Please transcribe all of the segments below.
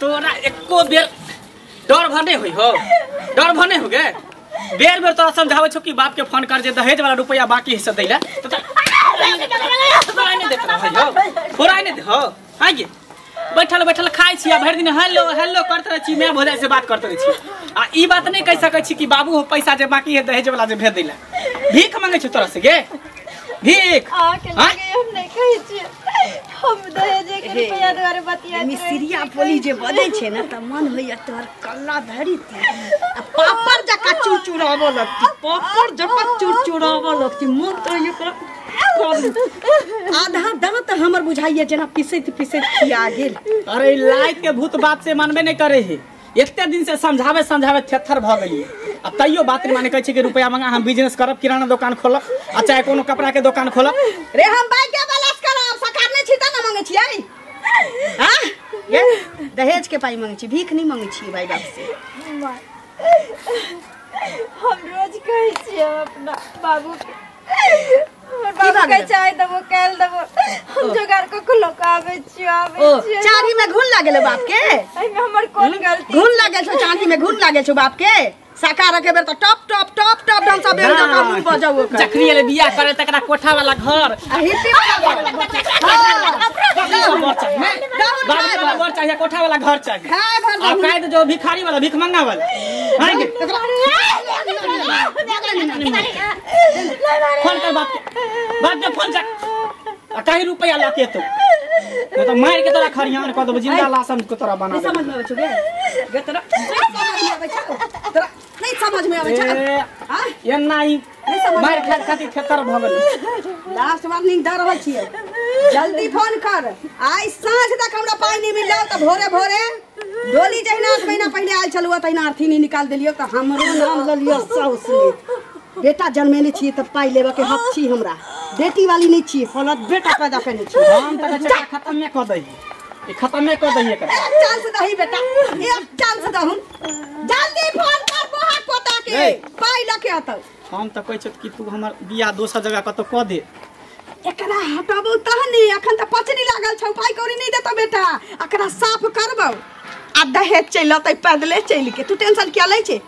तोरा एको बेर डर भने होई हो डर भने हो गे बेर बेर तोरा समझावे छौ कि बाप के फोन कर जे दहेज वाला रुपया बाकी हिस्सा दैला तो नहीं देत भाई हो पूरा नहीं दे हो हां गे बैठल बैठल खाइ छी आ भर दिन हेलो हेलो करत रह छी मैं भोजाई से बात करत रह छी आ ई बात नहीं कह सकै छी कि बाबू हो पैसा जे बाकी है दहेज वाला जे भेज दैला भीख मांगे छी तोरा से गे भीख हां हम नहीं कहै छी हम दहेज के रुपया द्वारे बतिया मिस्त्रिया बोली जे बदै छै न त मन होइया तोर कल्ला धरी पापड़ जका चुरचुराबो लगती पापड़ जका चुरचुराबो लगती मन तो ये आधा दांत हमर बुझाइए जना पिसैत पिसैत खिया गेल। अरे लाइट के भूत बात से मानबे नहीं करे है इतने दिन से समझावे समझावे थेथर भ गेलिए अब तैयो बात नहीं माने कहै छै कि रुपया मांगा हम बिजनेस करब किराना दुकान खोलब आ चाहे कोनो कपड़ा के दुकान खोलब रे हम बाइक के बैलेंस करब सरकार ने छी त न मांगे छियै हां ये दहेज के पाई मांगे छी भीख नहीं मांगे छी भाई बाप से हम रोज कहै छी अपना बाबू के चाय दबो कैल दबो हम जोगार को खुलकावे छी आवे छी चारी में घुन लागेले बाप के एमे हमर कोन गलती घुन लागल छ चांदी में घुन लागल छ बाप के साकार के बेर त top top top top dance सब बेर का मुंह बजाओ कर जखनी ले बियाह करे तकरा कोठा वाला घर आ हिप्पी वाला घर चाहिए कोठा वाला घर चाहिए हां काहे तो जो भिखारी वाला भीख मंगा वाला हां फोन कर बात के फोन आ काहे रुपया लाके तो मार के तोरा खरियान क दब जिंदा लाशम को तोरा बना समझ में आवे छ गे तोरा नहीं समझ में आवे छ हां ये नहीं मार खा खाती थेतर भ गेल लास्ट वार्निंग द रहल छियै जल्दी फोन कर आई साँझ तक हमरा पाई नहीं मिलल त भोरे भोरे डोली जहिना 8 महीना पहले आइल छलुआ तहिना अर्थी नहीं निकाल देलियो त हमरो नाम ल लियो साउस ने बेटा जन्मेले छी त पाई लेबे के हक छी हमरा बेटी वाली नहीं छी फलत बेटा पैदा करने छी हम त खत्म में क दई ई खत्म में क दई एकर चांस दही बेटा एक चांस दहु जल्दी फोन कर बोहा पोता के पाई लके आतौ हम त कहै छ कि तू हमर बियाह दोसर जगह कतो क दे एकरा हटाबो तहनी अखन त पचनी लागल छ पाई कौड़ी नहीं देता बेटा एकरा साफ करबो आ दहेज चलतै पैदले चल के तू टेंशन क्या लै छै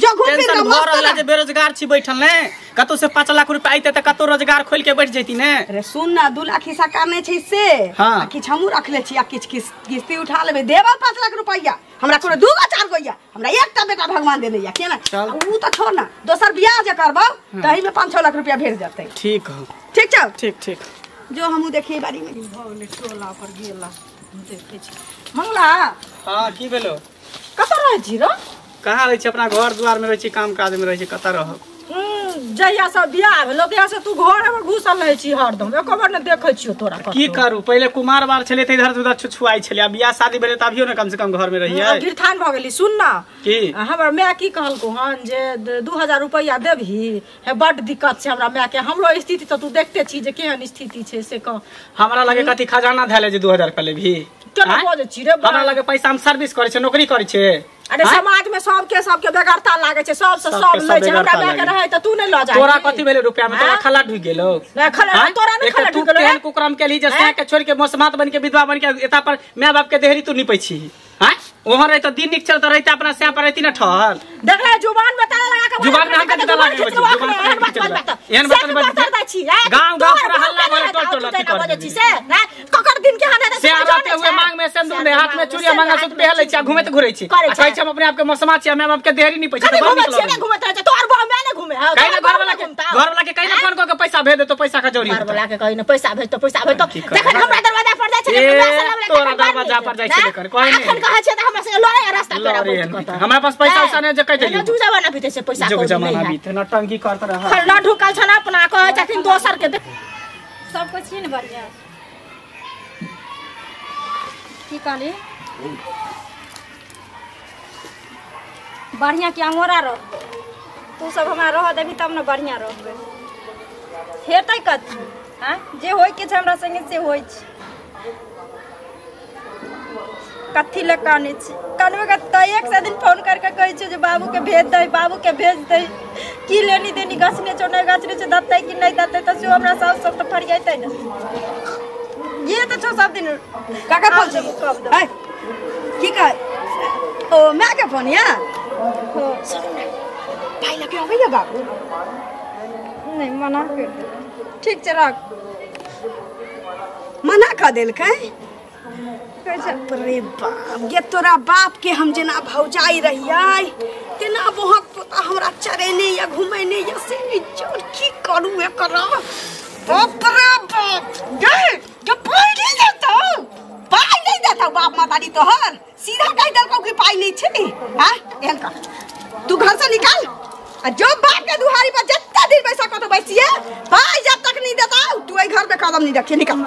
जो घूम फिर के घर वाला जे बेरोजगार छी बैठल ने कतो से 5 लाख रुपया आइते त कतो रोजगार खोल के बैठ जैती ने अरे सुन ना 2 लाख हिस्सा करने छै से हां किछ हमू रख ले छी आ किछ किस्ती उठा लेबे देबो 5 लाख रुपया हमरा कोनो 2 4 गो या हमरा एकटा बेटा भगवान देने या केना ऊ त छोड़ ना दोसर बियाह जे करबो तही में 5-6 लाख रुपया भेट जतै ठीक हो ठीक छ ठीक जो हमू देखिए बारी में भगले टोला पर गेला देखे छी मंगला हां की भेलो कत रह छी रो कहाँ रह छी अपना घर द्वार में रह छी काम काज में रह छी कत रह जहिया सब बियाह भेलो तहिया से तू घर में घुसल रह छी हरदम एको बार न देखै छियो तोरा की करू पहले कुमार बार छले त इधर उधर छुछुआई छले अब बियाह शादी भेले त अभियो न कम से कम घर में रहिए गिरथान भ गेली सुन ना की हमर माय की कहलको हन जे 2000 रुपया देबही है बड दिक्कत छै हमरा माय के हमरो स्थिति त तू देखते छी जे केहन स्थिति छै से कह हमरा लगे कथि खजाना धैले जे 2000 रुपया लेबही केना बोझ छी रे हमरा लगे पैसा हम सर्विस करे छै नौकरी करे छै अरे समाज में सबके बेगरता लागे छै सब से सब ले छै हमरा माय के रहे त तू नै ल जा तोरा कथि भेले रुपया में तोरा खला ढुक गेलो खला तोरा नै खला ढुक गेलो केहन कुकरम के ली जे से के छोड़ के मौसमात बन के विधवा बन के एता पर माय बाप के देहरी तू निपै छी हां ओहर रहे त दिन निक चलत रहता अपना से पर रहती न ठहर देख ले जुबान में ताला लगा के जुबान में हम के ताला लगा के एहन बात छी गांव पूरा हल्ला भरे टोल कर छी से ना ककर दिन के हने से आते हुए मांग में सिंदूर ने हाथ में चूड़िया मांगा सुत पहले छी घुमे त घुरै छी कहै छी हम अपने आप के मौसमा छी माय बाप के देहरी निपै छी त बड़ निकल घुमत रहे तोर बा मैं न घुमे काहे ना घर वाला के काहे ना फोन क के पैसा भेज दे तो पैसा का जरूरी घर वाला के कहि न पैसा भेज तो देख हमरा दरवाजा पर जाय छै तोरा दरवाजा पर जाय छै कर कोई नहीं अखन कहा छै त हमरा से लड़ाई रास्ता पेरा हमरा पास पैसा उसा ने जे कह देली जो जमाना बीते से पैसा जो जमाना बीते न टंकी करत रह खरना ढुकल छ ना अपना कहै छथिन दोसर के सब कुछ छी न बढ़िया की कहली बढ़िया कि अंगोरा रह तू सब हमरा रह देबी तब न बढ़िया रहबे हेतै कथि हां जे होय के छै हमरा संगे से होय छै कथि ले काने छी कानवे का त एक से दिन फोन करके कहै छै जे बाबू के भेज दे की लेनी देनी गछने छोने गछने छै दतै कि नहीं दतै त से हमरा सब त फरियातै न ये तो 6-7 दिन काका फोन छी है की कह ओ मैं के फोन या भाई लगे हो भैया बाबू नहीं मना कर दे ठीक से रख मना कर देल के कैसे अरे बाप ये तोरा बाप के हम जना भौजाई रहियै तेना बहक पोता हमरा चरेने या घुमेने या से चोर की करू एकर बाप रे बाप गे के पाई नहीं देता बाप मातारी तोहर सीधा कह देलको कि पाई नहीं छै हां एहन का तू घर से निकाल आ जो बाप के दुहारी पर जितना दिन पैसा को तो बैसिए भाई जब तक नहीं देता तू ए घर में कदम नहीं रखिए निकल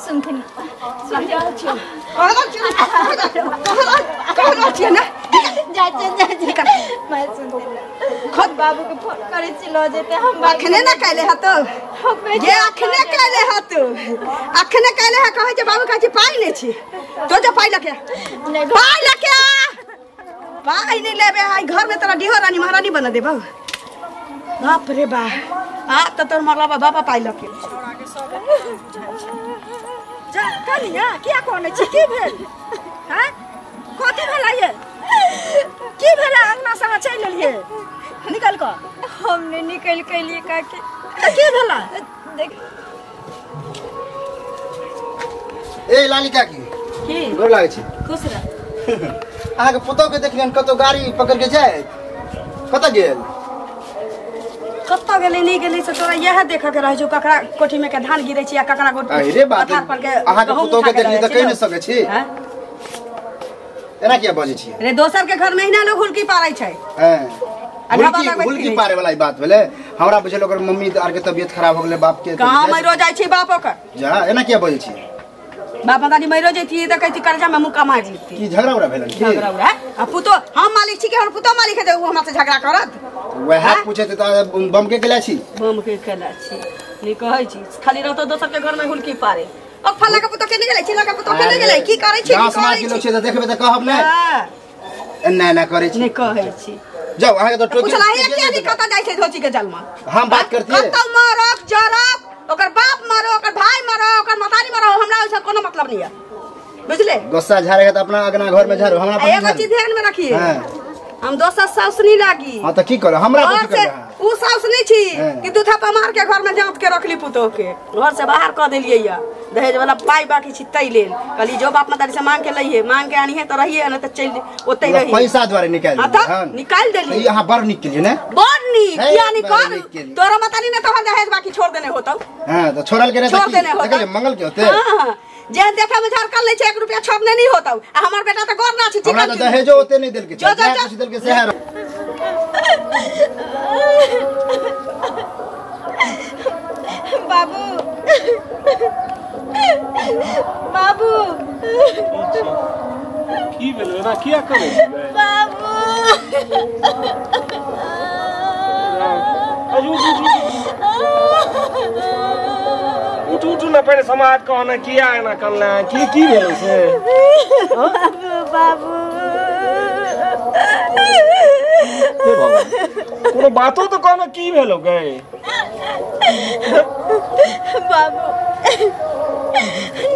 सुन के कहलो छिए ना जा मैं सुन खुद बाबू के फोन करे छी लो जेते हम अखने ना कहले ह तो ये अखने कहले ह तू अखने कहले ह कहे जे बाबू कहै छी पाई नै छी तो जो पाई लके पाई लके पाई नहीं लेबे आई घर में तोरा डिहो रानी महारानी बना देबो बाप रे बा आ त तोर मरला बाबा पाई लके जा कनिया क्या कोने छी की भेल हैं कथि भेला ये की भेला अंगना संग चल लेलिए निकल को हमने निकल के लिए काके की भेला देख ए लाली काकी की गोर लागै छी खुश रह अहाँ के पुतौ के देखलियन कतो गाड़ी पकड़ के जाय कत गेल कत्ता गेले नहीं गेले से तोरा यह देख के रह जो ककरा कोठी में के धान गिरै छी या ककरा गोट अरे बात अहाँ के पुतौ के देखली त कहि न सकै छी हैं एना किया बजै छी रे दोसर के घर में हिना लोग हुलकी पारै छै हैं हुलकी पारे वाला बात भेले हमरा बुझल ओकर मम्मी आर के तबियत खराब हो गेले बाप के कहां मरो जाय छी बाप ओकर जा एना किया बजै छी बाप दादी मरो जैती त कहती कर्जा में मुका मार जीती की झगड़ा उड़ा भेलन की झगड़ा उड़ा आ पुतो हम मालिक छी के हम पुतो मालिक है वो हमरा से झगड़ा करत वह पूछे त बम के गेला छी बम के केला छी नी कहै छी खाली रहतो दोसर के घर में हुलकी पारे ओ फल्ला के पुतो के नहीं गेलै छी लगा पुतो के नहीं गेलै की करै छी गांव समाज के लोग छै त देखबे त कहब नै एना ना करै छी नहीं कहै छी जाओ अहाँ के तो टोकी पूछला है के नहीं कत जाय छै धोची के जलमा हम बात करती है कत मारक जरक ओकर बाप मारो ओकर भाई मारो ओकर मतारी मारो हमरा ओसे कोनो मतलब नहीं है बुझले गुस्सा झाड़ेगा तो अपना अगना घर में झाड़ो हमरा एगो चीज ध्यान में रखिए हम दोसर साउस नहीं लागी हां त की करे हमरा को की करे उ साउस नहीं छी कि दू थापा मार के घर में जांत के रखली पुतो के घर से बाहर क देलिए या दहेज वाला पाई बाकी छी तई लेल कहली जो बाप मातारी से मांग के लइए मांग के आनी है तो रहिए न त चल ओतै रही पैसा द्वारा निकाल निकाल देली यहां बड़ निक के लिए ना बड़ निक किया निकाल तोरा मातारी ने तो दहेज बाकी छोड़ देने होतौ हां तो छोड़ल के छोड़ देने होतौ देखले मंगल के होते हां जे देखा में झाड़ कर ले 1 रुपया छोड़ने नहीं होता आ हमर बेटा तो गोर ना छी हमरा तो दहेजो होते नहीं दिल के जा कुछ दिल के शहर बाबू बाबू की भेलै ना किया करे बाबू उठ ना पहले समाज कहना किया ना करना की भेलै से बाबू कोनो बातो तो कहना की भेलो गए बाबू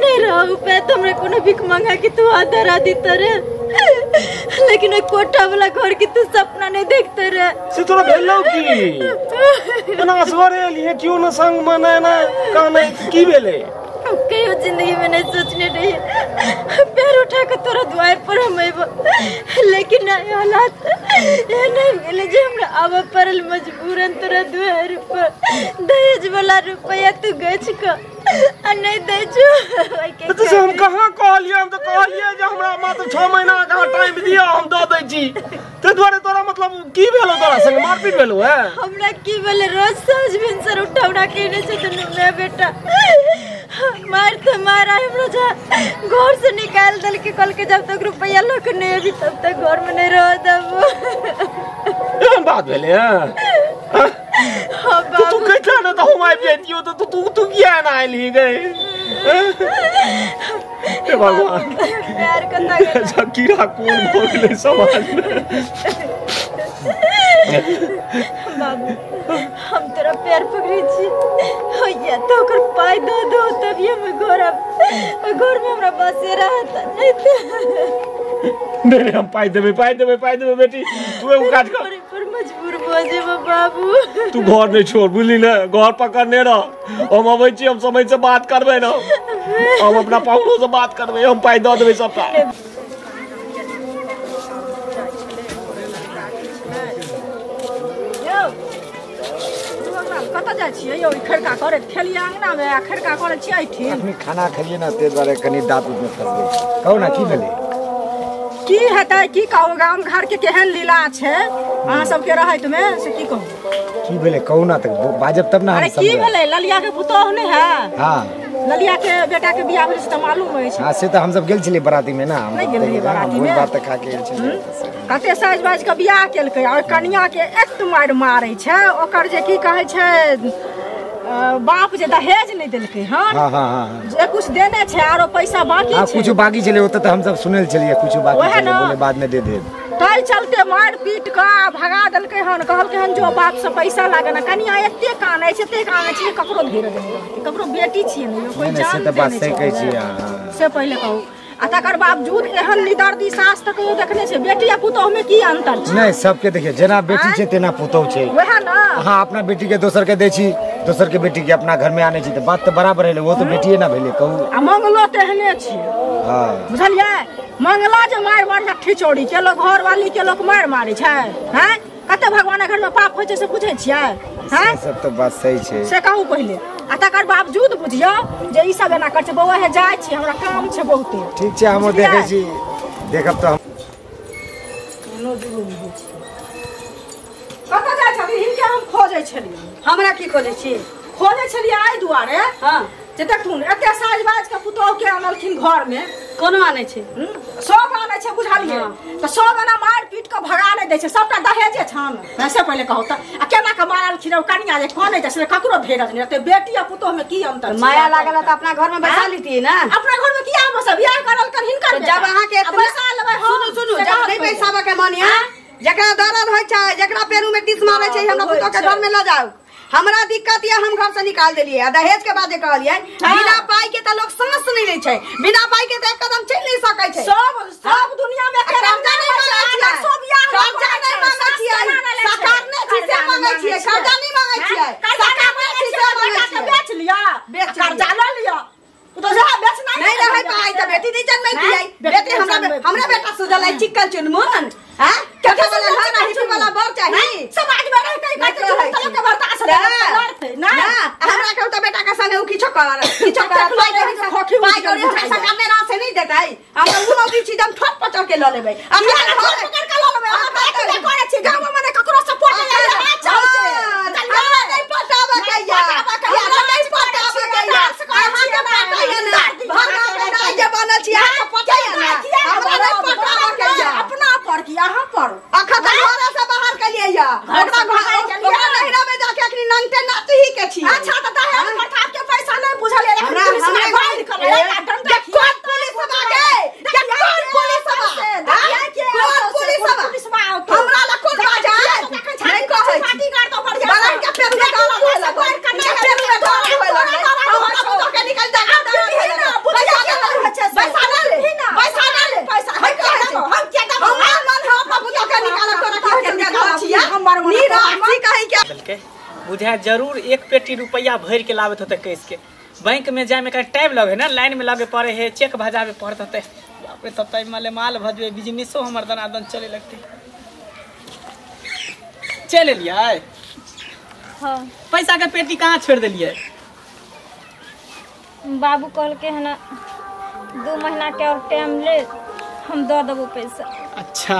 नहीं रहो पे तुमरे कोनो भिख मांगा कि तू आधा राती तरे लेकिन ओइ कोठा वाला घर की तू सपना नहीं देखते रे से तोरा भेलो की ना सोरे लिए क्यों ना संग मने ना कहना की भेले कहियो जिंदगी में नहीं सोचने रही पैर उठा के तोरा द्वार पर हम आइब लेकिन नहीं हालात ये नहीं मिले जे हमरा आव परल मजबूरन तोरा द्वार पर दहेज वाला रुपया तू गछ का आ नहीं दे जो तो से हम कहां कहलिए हम तो कहलिए जे हमरा मात्र 6 महीना का टाइम दियो हम दे दै छी ते द्वारे तोरा मतलब की भेलो तोरा संग मारपीट भेलो है हमरा की भेले रोज साँझ भिनसर उठावना केने छै त मैं बेटा मार तो मारा हमरा जा घर से निकाल दल के कल के जब तक रुपया लक नहीं अभी तब तक घर में नहीं रह दबो ये बात भेले हां तू कहता ना तो हम आई बेटियो तो तू किया ना आइली गए हे भगवान प्यार करता कीड़ा कौन भोगले समाज में बाबू हम तेरा तोरा पैर पकड़े छी होइया तो ओकर पाई दो दो तब ये मैं घर में हमरा बसे रहत नहीं तो नहीं हम पाई देबे बेटी तू एगो काज कर पर मजबूर भ जेबो बाबू तू घर नहीं छोड़ बुझली ना घर पकड़ने रह हम अबै छी हम समय से बात करबे ना हम अपना पाउलो से बात करबे हम पाई दे देबे सबटा कत जाइ छियै यौ खड़का करे खेलिया अंगना में खड़का करे छियै ठीक अखनी खाना खेलिए ना ते द्वारे कनी दांत में फंस गई कहू ना की भेलै की हेतै की कहू गाम घर के केहन लीला छै अहाँ सबके रहैत में से की कहू की भेलै कहू ना त बाजब तब ना हम अरे समझब की भेलै ललिया के पुतोह नहीं है हां ललिया के बेटा के बियाह भेल से त मालूम होय छै हां से त हम सब गेल छलिए बराती में ना नहीं गेल रहिए बराती में बात खा के गेल छलिए कते साज बाज के बियाह केलकै और कन्या के एक मार मारै छै ओकर जे की कहै छै बाप जे दहेज नहीं देलकै हां हां हां हां जे कुछ देने छै आरो पैसा बाकी छै हां कुछ बाकी छले ओत त हम सब सुनल छलिए कुछ बाकी छले बोले बाद में दे देब तै चलते मार पीट का भगा देलकै हन कहलकै हन जो बाप से पैसा लागे ना कनिया एते कानै छै ककरो घेर देने ककरो बेटी छियै ने कोई जान से त बात सही कहै छी हां से पहले कहू आ तकर बावजूद एहन निदर्दी सास तक देखने छै बेटी आ पुतोह में की अंतर छै नहीं सबके देखिए जेना बेटी छै तेना पुतोह छै वह ना हां अपना बेटी के दोसर के दै छी दोसर के बेटी के अपना घर में आने छी त बात त बराबर है वो तो बेटीए ना भेले कहू आ मंगलो तेहने छै हां बुझलियै मंगला जे मार मार ठिचौड़ी के लोग घर वाली के लोग मार मारै छै हैं कते भगवान घर में पाप होय छै से पूछै छियै हैं सब तो बात सही छै से कहू पहले आ तकर बावजूद बुझियो जे ई सब एना कर छै बौआ हे जाय छी हमरा काम छै बहुते ठीक छै हम देखै छी देखब त कोनो जरूरी होइ छै कतऽ जाइ छली हिनके हम खोजै छलियै हमरा की खोजै छी खोजै छलियै आइ दुआरे हां जे देखथुन एते साजबाज के पुतोह के आनलखिन घर में कोनो आनै छै सब आनै छै बुझलियै त सब एना मार पीट के भगा नै दै छै सबटा दहेजे छन वैसे पहले कहू त आ केना के मारलखिन ओ कनिया जे कोनै छै से ककरो धेरज नै रहतै बेटी आ पुतोह में की अंतर छै माया लागल त अपना घर में बैठा लीती ना अपना घर में किया बस बियाह करल कर हिनकर जब अहाँ के पैसा लेबै सुनु सुनु जब नहीं पैसा के मानिया जकरा दर्द होय छै जकरा पेरू में टिस मारै छै हमरा पुतोह के घर में ल जाओ हमरा दिक्कत ये हम घर से निकाल देलिए दहेज के बाद कहलिए बिना पाई के त लोग सांस नहीं ले छै बिना पाई के त एक कदम चल नहीं सकै छै सब दुनिया में कर्जा नहीं मांगै छियै सब बियाह कर्जा नहीं मांगै छियै सरकार ने चीज मांगै छियै कर्जा नहीं मांगै छियै सरकार ने चीज मांगै छियै बेच लिया कर्जा ल लिया तो जा बेचना नहीं रहे पाई त बेटी नहीं जन्मै दियै बेटी हमरा बेटा सुजल है चिकन चुनमुन हां कथा वाला है ना हिपी वाला बर चाहिए समाज में रहते कहते के बर्दाश्त लड़ते ना हमरा के त बेटा के संगे उ किछो कर पाई गरी सरकार ने ना से नहीं देतै हम उनो भी चीज हम ठोक पचर के ल लेबै हम पकड़ के ल लेबै हम बात करे छी गांव में ककरो सपोर्ट नहीं है चलते नहीं पटावा कहिया नहीं पटावा कहिया अहाँ के पटाइए ना भागा बेटा जे बनल छी अहाँ पटाइए ना हमरा नहीं पटावा कहिया अपना पर की अहाँ पर अखन घर से बाहर के लिए या ओकरा नहिरा में जाके अखनी नंगटे नाती ही के छी अच्छा त दहेज प्रथा के पैसा नहीं बुझल है हमरा बाहर करे कोन पुलिस सब आगे कोन पुलिस सब कोन पुलिस सब हमरा ला कोन बाजा नहीं कहै पार्टी गाड़ तो बढ़िया बड़ा के पेड़ में डाला होय लगा पेड़ में डाला होय लगा हम सब के निकल जा पैसा ले हम क्या दब हम मन हम बाबू के निकाल कर हम नीरासी कहि के बुझा जरूर एक पेटी रुपया भर के लावत होते कैस के बैंक में जाए में का टाइम लगे ना लाइन में लगे पड़े है चेक भजावे पड़त होते बाप रे तब माले माल भजवे बिजनेसो हमर दनादन चले लगते चले लिया हाँ पैसा के पेटी कहाँ छोड़ दिलिए बाबू कहल के है ना 2 महीना के और टाइम ले हम दे देबो पैसा अच्छा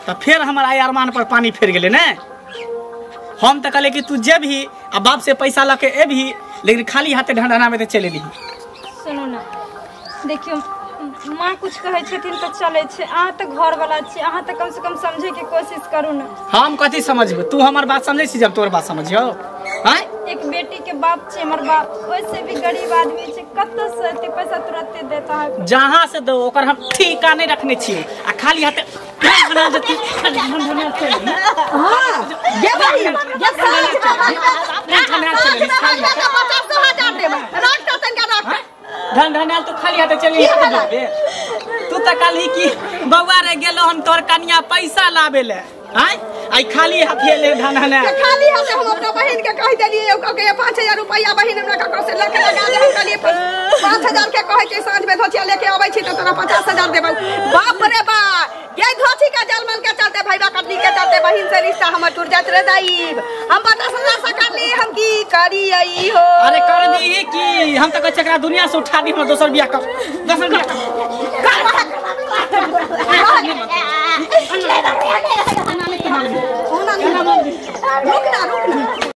तो फिर हमारा अरमान पर पानी फिर गए ना हम तो कहले कि तू जे भी आ बाप से पैसा लके ए भी लेकिन खाली हाथे ढंढना में तो चले ली सुनो ना देखियो माँ कुछ कहे छथिन तो चले छे अहाँ तो घर वाला छी अहाँ तो कम से कम समझे के कोशिश करू ना हम कथी समझबे तू हमार बात समझे छी जब तोर बात समझियो हैं एक बेटी के बाप छे हमर बाप वैसे भी गरीब आदमी छे कत से एते पैसा तुरंत देता है जहां से दो ओकर हम ठिका नहीं रखने छी आ खाली हाथे बना देती धना चली हां ये भाई ये साँझ धना चली खाली 50,000 देबे राख तो तनका राख धना तो खाली हाथ चली तू त कल ही की बउआ रे गेलो हम तोर कन्या पैसा लाबे ले आय आई खाली हाथे ले धना खाली हाथ हम अपना बहन के कह देलिए ओकर के 5,000 रुपया बहन हमरा ककरो से लेके लगा दे हम कहलिए 5,000 के कहै छै साँझ में धोतिया लेके आबै छी त तोरा 50,000 देबौ बाप रे बा ये धोती का जलमल के चलते भैया कटनी के चलते बहन से रिश्ता हमर टूट जात रे दाईब हम 50,000 से करली हम की करी आई हो अरे कर दी की हम त कहै छकरा दुनिया से उठा दी हम दोसर बियाह कर रुक ना